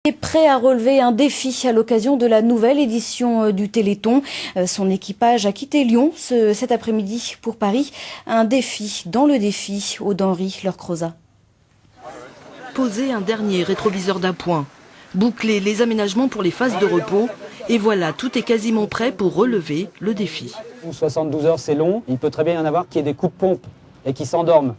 Est prêt à relever un défi à l'occasion de la nouvelle édition du Téléthon. Son équipage a quitté Lyon cet après-midi pour Paris. Un défi dans le défi, Aude Henry, Laure Crozat. Poser un dernier rétroviseur d'appoint, boucler les aménagements pour les phases de repos, et voilà, tout est quasiment prêt pour relever le défi. 72 heures, c'est long. Il peut très bien y en avoir qui aient des coups de pompe et qui s'endorment.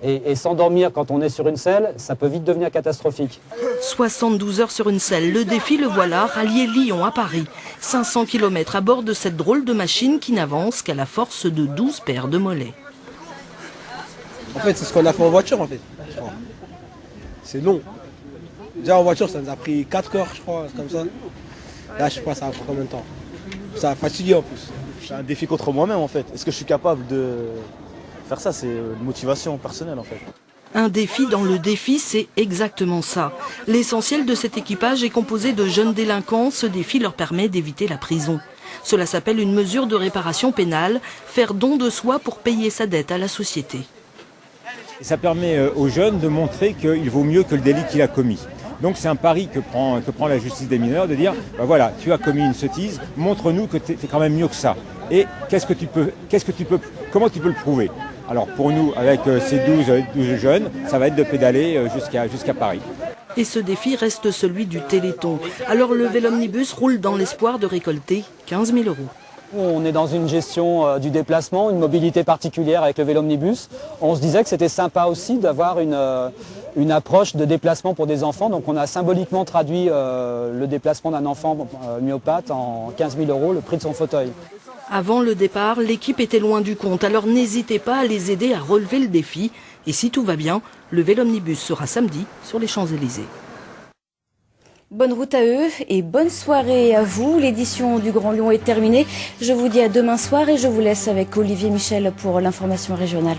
Et s'endormir quand on est sur une selle, ça peut vite devenir catastrophique. 72 heures sur une selle, le défi le voilà, rallier Lyon à Paris. 500 km à bord de cette drôle de machine qui n'avance qu'à la force de 12 paires de mollets. En fait, c'est ce qu'on a fait en voiture, en fait. C'est long. Déjà en voiture, ça nous a pris 4 heures, je crois, comme ça. Là, je sais pas, ça a pris combien de temps. Ça a fatigué en plus. C'est un défi contre moi-même, en fait. Est-ce que je suis capable de faire ça? C'est une motivation personnelle, en fait. Un défi dans le défi, c'est exactement ça. L'essentiel de cet équipage est composé de jeunes délinquants. Ce défi leur permet d'éviter la prison. Cela s'appelle une mesure de réparation pénale, faire don de soi pour payer sa dette à la société. Et ça permet aux jeunes de montrer qu'il vaut mieux que le délit qu'il a commis. Donc c'est un pari que prend la justice des mineurs de dire, ben voilà, tu as commis une sottise, montre-nous que tu es quand même mieux que ça. Et comment tu peux le prouver? Alors pour nous, avec ces 12 jeunes, ça va être de pédaler jusqu'à Paris. Et ce défi reste celui du Téléthon. Alors le Vélomnibus roule dans l'espoir de récolter 15 000 €. On est dans une gestion du déplacement, une mobilité particulière avec le Vélomnibus. On se disait que c'était sympa aussi d'avoir une approche de déplacement pour des enfants. Donc on a symboliquement traduit le déplacement d'un enfant myopathe en 15 000 €, le prix de son fauteuil. Avant le départ, l'équipe était loin du compte, alors n'hésitez pas à les aider à relever le défi. Et si tout va bien, le Vélomnibus sera samedi sur les Champs-Élysées. Bonne route à eux et bonne soirée à vous. L'édition du Grand Lyon est terminée. Je vous dis à demain soir et je vous laisse avec Olivier Michel pour l'information régionale.